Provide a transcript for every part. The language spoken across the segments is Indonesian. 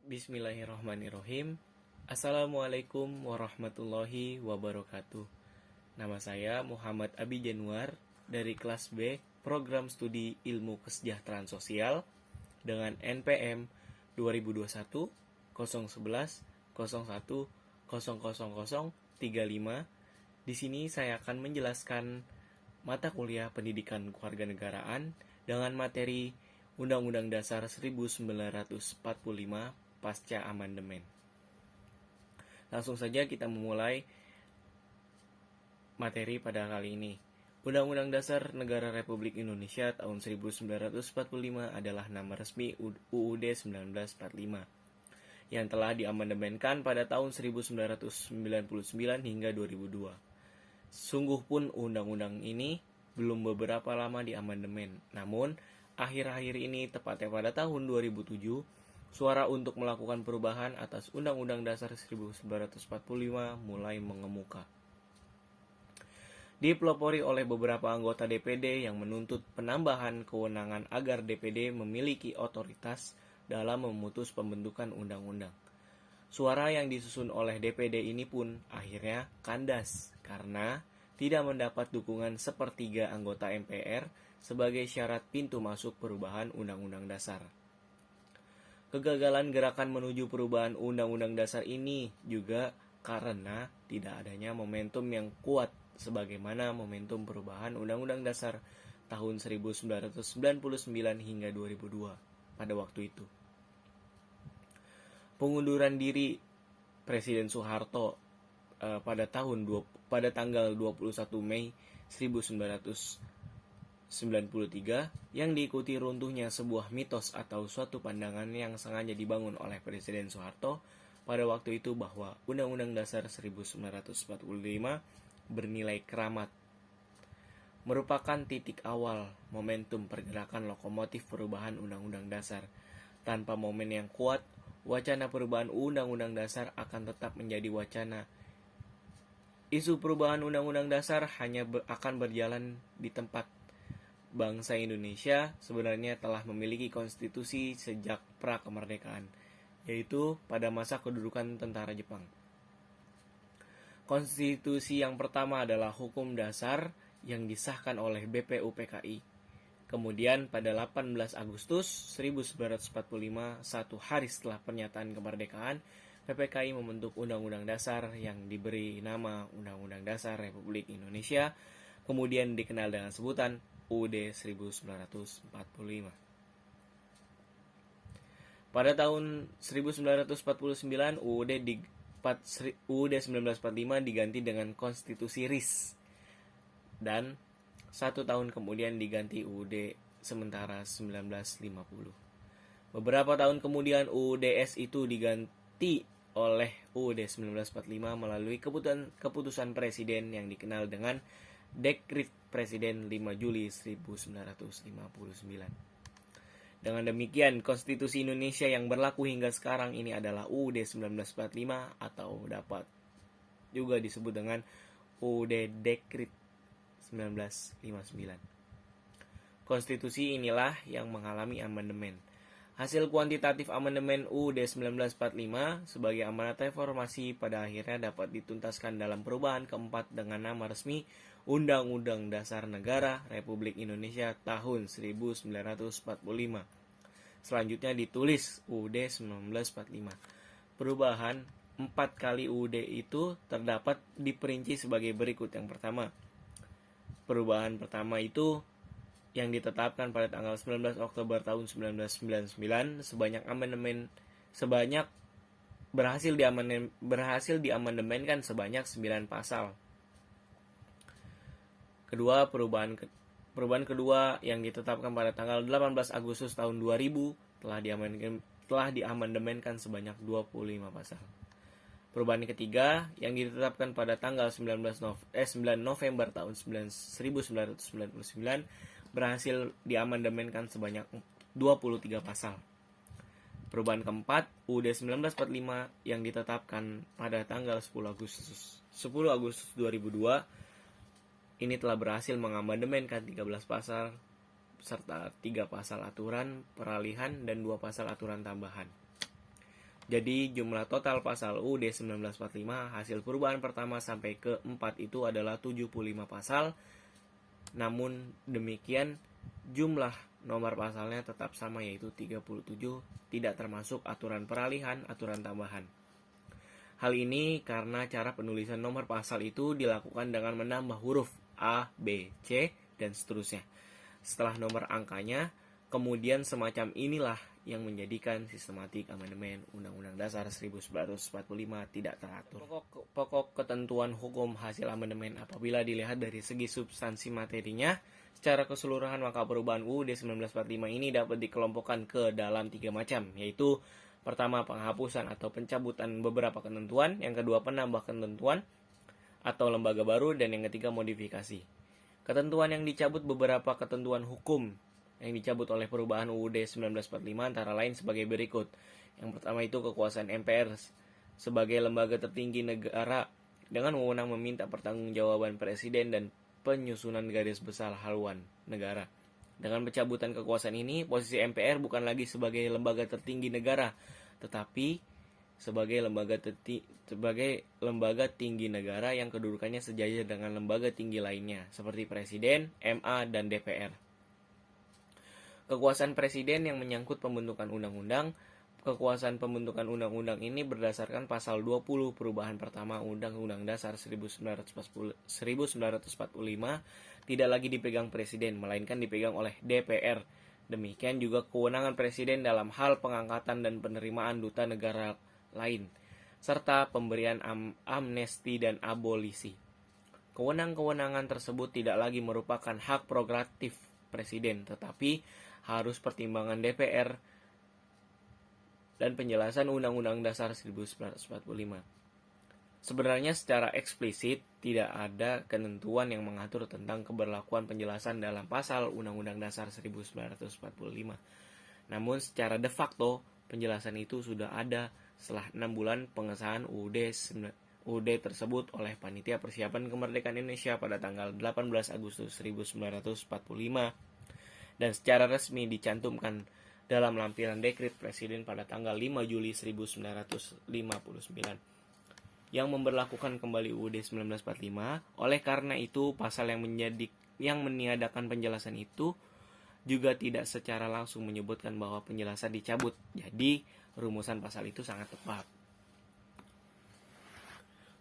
Bismillahirrahmanirrahim. Assalamualaikum warahmatullahi wabarakatuh. Nama saya Muhammad Abi Januar dari kelas B Program Studi Ilmu Kesejahteraan Sosial dengan NPM 2021 011 01 00035. Di sini saya akan menjelaskan mata kuliah Pendidikan Kewarganegaraan dengan materi Undang-Undang Dasar 1945 pasca amandemen. Langsung saja kita memulai materi pada kali ini. Undang-Undang Dasar Negara Republik Indonesia tahun 1945 adalah nama resmi UUD 1945 yang telah diamandemenkan pada tahun 1999 hingga 2002. Sungguh pun undang-undang ini belum beberapa lama diamandemen, namun akhir-akhir ini, tepatnya pada tahun 2007, suara untuk melakukan perubahan atas Undang-Undang Dasar 1945 mulai mengemuka. Dipelopori oleh beberapa anggota DPD yang menuntut penambahan kewenangan agar DPD memiliki otoritas dalam memutus pembentukan undang-undang. Suara yang disusun oleh DPD ini pun akhirnya kandas karena tidak mendapat dukungan sepertiga anggota MPR sebagai syarat pintu masuk perubahan Undang-Undang Dasar. Kegagalan gerakan menuju perubahan Undang-Undang Dasar ini juga karena tidak adanya momentum yang kuat sebagaimana momentum perubahan Undang-Undang Dasar tahun 1999 hingga 2002 pada waktu itu. Pengunduran diri Presiden Soeharto pada tanggal 21 Mei 1993 yang diikuti runtuhnya sebuah mitos atau suatu pandangan yang sengaja dibangun oleh Presiden Soeharto pada waktu itu bahwa Undang-Undang Dasar 1945 bernilai keramat, merupakan titik awal momentum pergerakan lokomotif perubahan Undang-Undang Dasar. Tanpa momen yang kuat, wacana perubahan Undang-Undang Dasar akan tetap menjadi wacana. Isu perubahan Undang-Undang Dasar hanya akan berjalan di tempat. Bangsa Indonesia sebenarnya telah memiliki konstitusi sejak pra-kemerdekaan, yaitu pada masa kedudukan tentara Jepang. Konstitusi yang pertama adalah Hukum Dasar yang disahkan oleh BPUPKI. Kemudian pada 18 Agustus 1945, satu hari setelah pernyataan kemerdekaan, PPKI membentuk Undang-Undang Dasar yang diberi nama Undang-Undang Dasar Republik Indonesia, kemudian dikenal dengan sebutan UUD 1945. Pada tahun 1949, UUD 1945 diganti dengan Konstitusi RIS, dan satu tahun kemudian diganti UUD sementara 1950. Beberapa tahun kemudian UUDS itu diganti oleh UUD 1945 melalui keputusan Presiden yang dikenal dengan Dekrit Presiden 5 Juli 1959. Dengan demikian, Konstitusi Indonesia yang berlaku hingga sekarang ini adalah UUD 1945 atau dapat juga disebut dengan UUD Dekrit 1959. Konstitusi inilah yang mengalami amandemen. Hasil kuantitatif amandemen UUD 1945 sebagai amanat reformasi pada akhirnya dapat dituntaskan dalam perubahan keempat dengan nama resmi Undang-Undang Dasar Negara Republik Indonesia tahun 1945. Selanjutnya ditulis UUD 1945. Perubahan 4 kali UUD itu terdapat diperinci sebagai berikut. Yang pertama, perubahan pertama itu yang ditetapkan pada tanggal 19 Oktober tahun 1999 berhasil diamandemenkan sebanyak 9 pasal. Kedua, perubahan kedua yang ditetapkan pada tanggal 18 Agustus tahun 2000 telah diamandemenkan sebanyak 25 pasal. Perubahan ketiga yang ditetapkan pada tanggal 9 November tahun 1999 berhasil diamandemenkan sebanyak 23 pasal. Perubahan keempat, UUD 1945 yang ditetapkan pada tanggal 10 Agustus 2002 ini telah berhasil mengamandemenkan 13 pasal serta 3 pasal aturan peralihan dan 2 pasal aturan tambahan. Jadi jumlah total pasal UUD 1945 hasil perubahan pertama sampai ke 4 itu adalah 75 pasal. Namun demikian jumlah nomor pasalnya tetap sama, yaitu 37, tidak termasuk aturan peralihan, aturan tambahan. Hal ini karena cara penulisan nomor pasal itu dilakukan dengan menambah huruf A, B, C, dan seterusnya setelah nomor angkanya. Kemudian semacam inilah yang menjadikan sistematik amandemen Undang-Undang Dasar 1945 tidak teratur. Pokok ketentuan hukum hasil amandemen apabila dilihat dari segi substansi materinya secara keseluruhan, maka perubahan UUD 1945 ini dapat dikelompokkan ke dalam 3 macam, yaitu pertama, penghapusan atau pencabutan beberapa ketentuan, yang kedua, penambah ketentuan atau lembaga baru, dan yang ketiga, modifikasi. Ketentuan yang dicabut: beberapa ketentuan hukum yang dicabut oleh perubahan UUD 1945 antara lain sebagai berikut. Yang pertama itu kekuasaan MPR sebagai lembaga tertinggi negara dengan wewenang meminta pertanggungjawaban presiden dan penyusunan garis besar haluan negara. Dengan pencabutan kekuasaan ini, posisi MPR bukan lagi sebagai lembaga tertinggi negara, tetapi sebagai lembaga tinggi negara yang kedudukannya sejajar dengan lembaga tinggi lainnya, seperti Presiden, MA, dan DPR. Kekuasaan Presiden yang menyangkut pembentukan undang-undang. Kekuasaan pembentukan undang-undang ini berdasarkan pasal 20 perubahan pertama Undang-Undang Dasar 1945 tidak lagi dipegang Presiden, melainkan dipegang oleh DPR. Demikian juga kewenangan Presiden dalam hal pengangkatan dan penerimaan duta negara lain, serta pemberian amnesti dan abolisi. Kewenangan-kewenangan tersebut tidak lagi merupakan hak prerogatif Presiden, tetapi harus pertimbangan DPR dan penjelasan Undang-Undang Dasar 1945. Sebenarnya secara eksplisit tidak ada ketentuan yang mengatur tentang keberlakuan penjelasan dalam pasal Undang-Undang Dasar 1945. Namun secara de facto penjelasan itu sudah ada setelah 6 bulan pengesahan UUD tersebut oleh Panitia Persiapan Kemerdekaan Indonesia pada tanggal 18 Agustus 1945 dan secara resmi dicantumkan dalam lampiran dekret Presiden pada tanggal 5 Juli 1959 yang memberlakukan kembali UUD 1945. Oleh karena itu, pasal yang meniadakan penjelasan itu juga tidak secara langsung menyebutkan bahwa penjelasan dicabut. Jadi, rumusan pasal itu sangat tepat.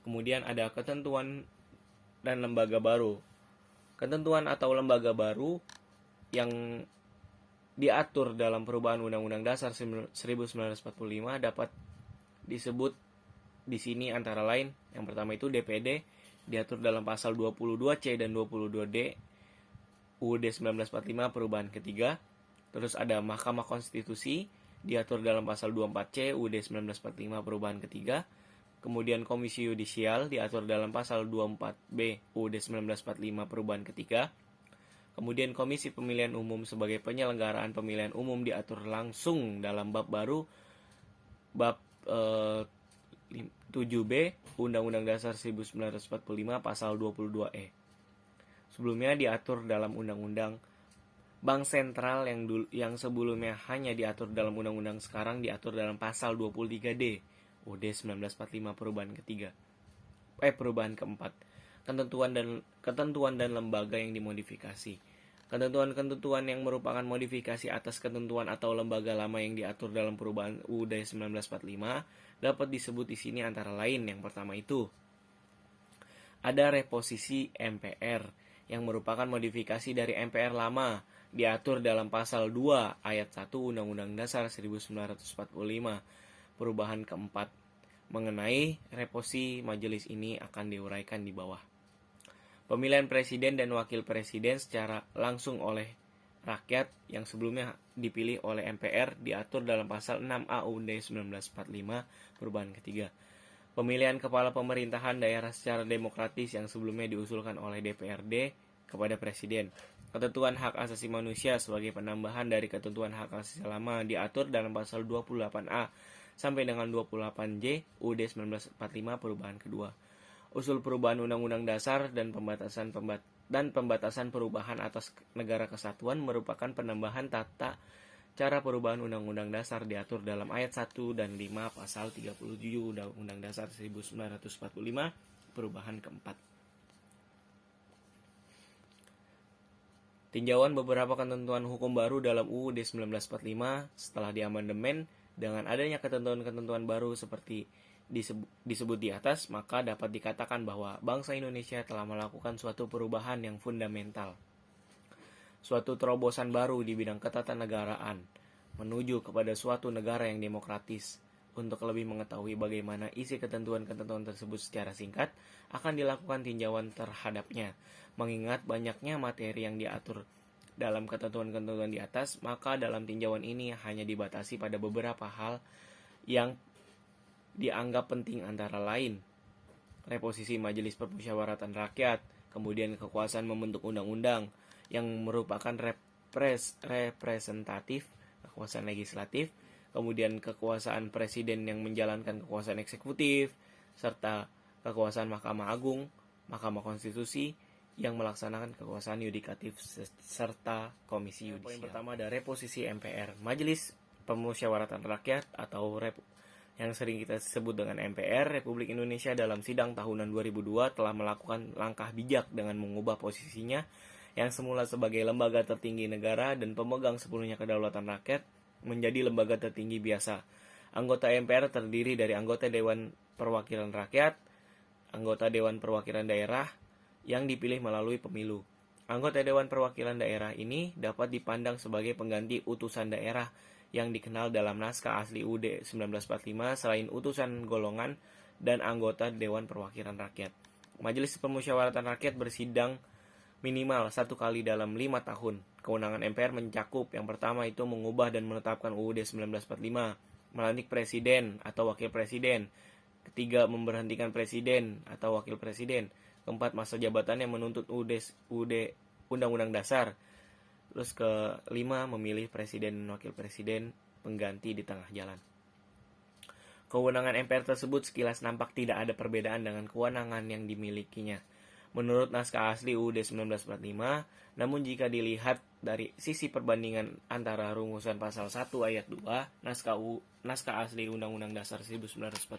Kemudian ada ketentuan dan lembaga baru. Ketentuan atau lembaga baru yang diatur dalam perubahan Undang-Undang Dasar 1945 dapat disebut di sini antara lain, yang pertama itu DPD diatur dalam pasal 22C dan 22D UUD 1945 perubahan ketiga. Terus ada Mahkamah Konstitusi diatur dalam pasal 24C UUD 1945 perubahan ketiga. Kemudian Komisi Yudisial diatur dalam pasal 24B UUD 1945 perubahan ketiga. Kemudian Komisi Pemilihan Umum sebagai penyelenggaraan pemilihan umum diatur langsung dalam bab baru, bab 7B Undang-Undang Dasar 1945 pasal 22E. Sebelumnya diatur dalam Undang-Undang Bank Sentral yang sebelumnya hanya diatur dalam Undang-Undang, sekarang diatur dalam pasal 23D UUD 1945 perubahan keempat. Ketentuan dan lembaga yang dimodifikasi. Ketentuan-ketentuan yang merupakan modifikasi atas ketentuan atau lembaga lama yang diatur dalam perubahan UUD 1945 dapat disebut di sini antara lain. Yang pertama itu ada reposisi MPR yang merupakan modifikasi dari MPR lama, diatur dalam pasal 2 ayat 1 Undang-Undang Dasar 1945 perubahan keempat. Mengenai reposisi majelis ini akan diuraikan di bawah. Pemilihan presiden dan wakil presiden secara langsung oleh rakyat yang sebelumnya dipilih oleh MPR diatur dalam pasal 6A UUD 1945 perubahan ketiga. Pemilihan kepala pemerintahan daerah secara demokratis yang sebelumnya diusulkan oleh DPRD kepada presiden. Ketentuan hak asasi manusia sebagai penambahan dari ketentuan hak asasi lama diatur dalam pasal 28A sampai dengan 28J UUD 1945 perubahan kedua. Usul perubahan Undang-Undang Dasar dan pembatasan perubahan atas negara kesatuan merupakan penambahan tata Cara perubahan Undang-Undang Dasar diatur dalam ayat 1 dan 5 pasal 37 Undang-Undang Dasar 1945, perubahan keempat. Tinjauan beberapa ketentuan hukum baru dalam UUD 1945 setelah diamandemen dengan adanya ketentuan-ketentuan baru seperti disebut di atas, maka dapat dikatakan bahwa bangsa Indonesia telah melakukan suatu perubahan yang fundamental. Suatu terobosan baru di bidang ketatanegaraan menuju kepada suatu negara yang demokratis. Untuk lebih mengetahui bagaimana isi ketentuan-ketentuan tersebut secara singkat, akan dilakukan tinjauan terhadapnya. Mengingat banyaknya materi yang diatur dalam ketentuan-ketentuan di atas, maka dalam tinjauan ini hanya dibatasi pada beberapa hal yang dianggap penting, antara lain reposisi Majelis Permusyawaratan Rakyat, kemudian kekuasaan membentuk undang-undang yang merupakan representatif, kekuasaan legislatif, kemudian kekuasaan presiden yang menjalankan kekuasaan eksekutif, serta kekuasaan Mahkamah Agung, Mahkamah Konstitusi yang melaksanakan kekuasaan yudikatif, serta komisi yudisial. Poin pertama ada reposisi MPR, Majelis Permusyawaratan Rakyat atau yang sering kita sebut dengan MPR, Republik Indonesia dalam sidang tahunan 2002 telah melakukan langkah bijak dengan mengubah posisinya yang semula sebagai lembaga tertinggi negara dan pemegang sepenuhnya kedaulatan rakyat menjadi lembaga tertinggi biasa. Anggota MPR terdiri dari anggota Dewan Perwakilan Rakyat, anggota Dewan Perwakilan Daerah yang dipilih melalui pemilu. Anggota Dewan Perwakilan Daerah ini dapat dipandang sebagai pengganti utusan daerah yang dikenal dalam naskah asli UUD 1945 selain utusan golongan dan anggota Dewan Perwakilan Rakyat. Majelis Permusyawaratan Rakyat bersidang minimal 1 kali dalam 5 tahun. Kewenangan MPR mencakup yang pertama itu mengubah dan menetapkan UUD 1945, melantik presiden atau wakil presiden, ketiga memberhentikan presiden atau wakil presiden, keempat masa jabatannya menuntut Undang-Undang Dasar, terus kelima memilih presiden dan wakil presiden pengganti di tengah jalan. Kewenangan MPR tersebut sekilas nampak tidak ada perbedaan dengan kewenangan yang dimilikinya menurut naskah asli UUD 1945, namun jika dilihat dari sisi perbandingan antara rumusan pasal 1 ayat 2 naskah asli Undang-Undang Dasar 1945,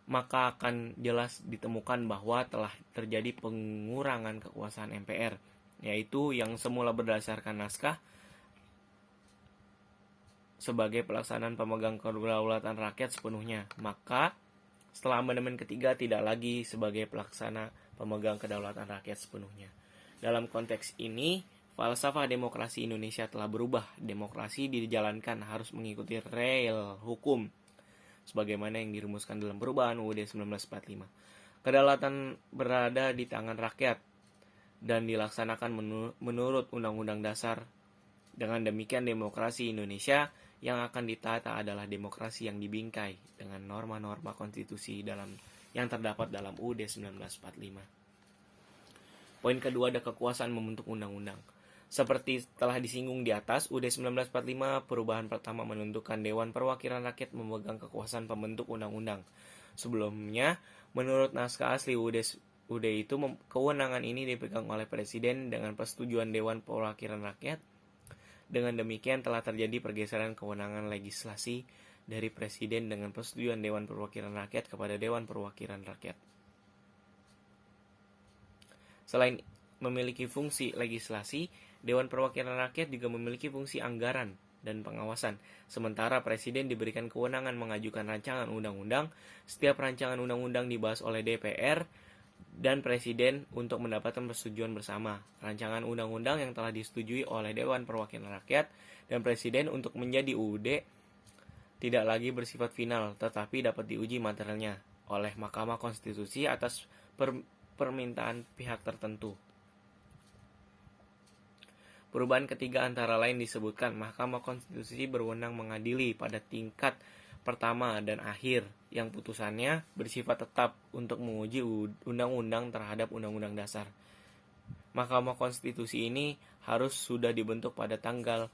maka akan jelas ditemukan bahwa telah terjadi pengurangan kekuasaan MPR, yaitu yang semula berdasarkan naskah sebagai pelaksanaan pemegang kedaulatan rakyat sepenuhnya, maka setelah amandemen ketiga tidak lagi sebagai pelaksana pemegang kedaulatan rakyat sepenuhnya. Dalam konteks ini, falsafah demokrasi Indonesia telah berubah. Demokrasi dijalankan harus mengikuti rel hukum sebagaimana yang dirumuskan dalam perubahan UUD 1945. Kedaulatan berada di tangan rakyat dan dilaksanakan menurut Undang-Undang Dasar. Dengan demikian demokrasi Indonesia yang akan ditata adalah demokrasi yang dibingkai dengan norma-norma konstitusi yang terdapat dalam UUD 1945. Poin kedua ada kekuasaan membentuk undang-undang. Seperti telah disinggung di atas, UUD 1945 perubahan pertama menentukan Dewan Perwakilan Rakyat memegang kekuasaan pembentuk undang-undang. Sebelumnya, menurut naskah asli UUD itu, kewenangan ini dipegang oleh Presiden dengan persetujuan Dewan Perwakilan Rakyat. Dengan demikian telah terjadi pergeseran kewenangan legislasi dari Presiden dengan persetujuan Dewan Perwakilan Rakyat kepada Dewan Perwakilan Rakyat. Selain memiliki fungsi legislasi, Dewan Perwakilan Rakyat juga memiliki fungsi anggaran dan pengawasan. Sementara Presiden diberikan kewenangan mengajukan rancangan undang-undang. Setiap rancangan undang-undang dibahas oleh DPR dan Presiden untuk mendapatkan persetujuan bersama. Rancangan undang-undang yang telah disetujui oleh Dewan Perwakilan Rakyat dan Presiden untuk menjadi UUD tidak lagi bersifat final, tetapi dapat diuji materialnya oleh Mahkamah Konstitusi atas permintaan pihak tertentu. Perubahan ketiga antara lain disebutkan Mahkamah Konstitusi berwenang mengadili pada tingkat pertama dan akhir yang putusannya bersifat tetap untuk menguji undang-undang terhadap undang-undang dasar. Mahkamah Konstitusi ini harus sudah dibentuk pada tanggal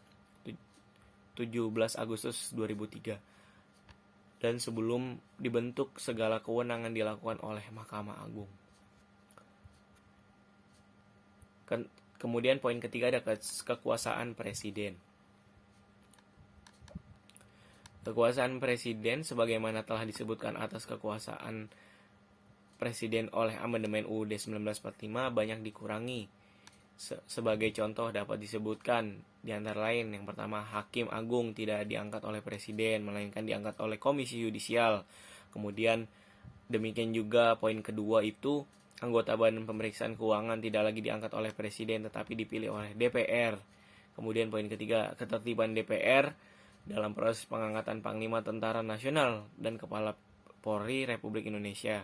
17 Agustus 2003 dan sebelum dibentuk segala kewenangan dilakukan oleh Mahkamah Agung. Kemudian poin ketiga ada kekuasaan Presiden. Kekuasaan presiden sebagaimana telah disebutkan atas kekuasaan presiden oleh amandemen UUD 1945 banyak dikurangi. Sebagai contoh dapat disebutkan di antara lain, yang pertama, Hakim Agung tidak diangkat oleh presiden melainkan diangkat oleh Komisi Yudisial. Kemudian demikian juga poin kedua itu, anggota Badan Pemeriksaan Keuangan tidak lagi diangkat oleh presiden tetapi dipilih oleh DPR. Kemudian poin ketiga, ketertiban DPR dalam proses pengangkatan Panglima Tentara Nasional dan Kepala Polri Republik Indonesia.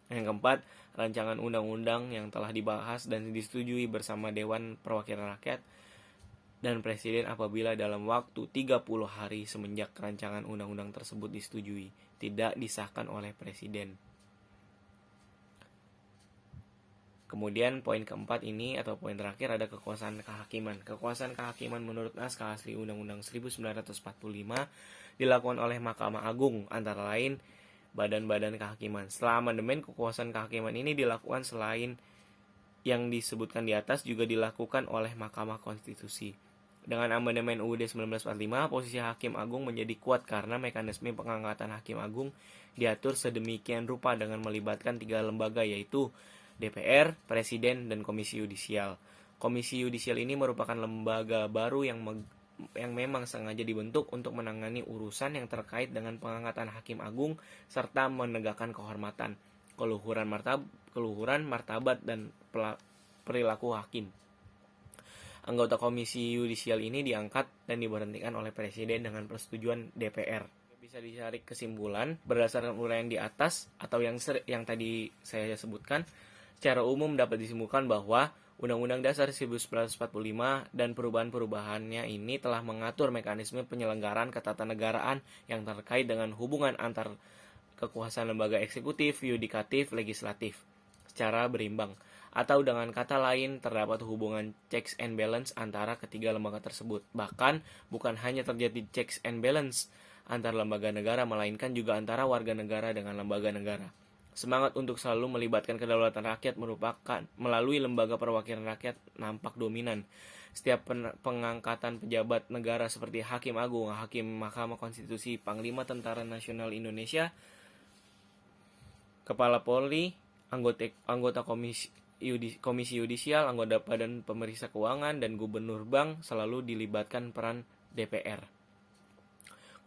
Yang keempat, rancangan undang-undang yang telah dibahas dan disetujui bersama Dewan Perwakilan Rakyat dan Presiden apabila dalam waktu 30 hari semenjak rancangan undang-undang tersebut disetujui, tidak disahkan oleh Presiden. Kemudian poin keempat ini atau poin terakhir ada kekuasaan kehakiman. Kekuasaan kehakiman menurut naskah asli Undang-Undang 1945 dilakukan oleh Mahkamah Agung, antara lain badan-badan kehakiman. Setelah amandemen, kekuasaan kehakiman ini dilakukan selain yang disebutkan di atas juga dilakukan oleh Mahkamah Konstitusi. Dengan amandemen UUD 1945, posisi Hakim Agung menjadi kuat karena mekanisme pengangkatan Hakim Agung diatur sedemikian rupa dengan melibatkan 3 lembaga, yaitu DPR, Presiden, dan Komisi Yudisial. Komisi Yudisial ini merupakan lembaga baru yang memang sengaja dibentuk untuk menangani urusan yang terkait dengan pengangkatan Hakim Agung serta menegakkan kehormatan, keluhuran, martabat, dan perilaku hakim. Anggota Komisi Yudisial ini diangkat dan diberhentikan oleh Presiden dengan persetujuan DPR. Bisa dicari kesimpulan berdasarkan uraian di atas atau yang tadi saya sebutkan. Secara umum dapat disimpulkan bahwa Undang-Undang Dasar 1945 dan perubahan-perubahannya ini telah mengatur mekanisme penyelenggaraan ketatanegaraan yang terkait dengan hubungan antar kekuasaan lembaga eksekutif, yudikatif, legislatif secara berimbang. Atau dengan kata lain, terdapat hubungan checks and balance antara ketiga lembaga tersebut. Bahkan, bukan hanya terjadi checks and balance antar lembaga negara, melainkan juga antara warga negara dengan lembaga negara. Semangat untuk selalu melibatkan kedaulatan rakyat melalui lembaga perwakilan rakyat nampak dominan. Setiap pengangkatan pejabat negara seperti Hakim Agung, Hakim Mahkamah Konstitusi, Panglima Tentara Nasional Indonesia, Kepala Polri, anggota Komisi Yudisial, anggota Badan Pemeriksa Keuangan, dan Gubernur Bank selalu dilibatkan peran DPR.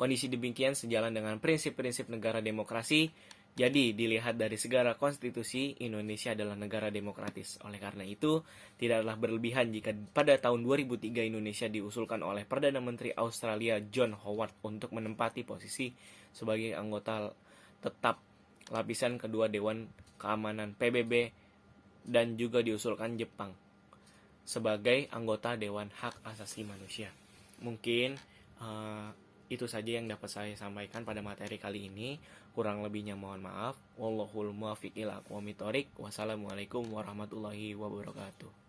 Kondisi demikian sejalan dengan prinsip-prinsip negara demokrasi. Jadi, dilihat dari segala konstitusi, Indonesia adalah negara demokratis. Oleh karena itu, tidaklah berlebihan jika pada tahun 2003 Indonesia diusulkan oleh Perdana Menteri Australia John Howard untuk menempati posisi sebagai anggota tetap lapisan kedua Dewan Keamanan PBB, dan juga diusulkan Jepang sebagai anggota Dewan Hak Asasi Manusia. Mungkin itu saja yang dapat saya sampaikan pada materi kali ini. Kurang lebihnya mohon maaf. Wallahul muwaffiq ila aqwamit thoriq. Wassalamualaikum warahmatullahi wabarakatuh.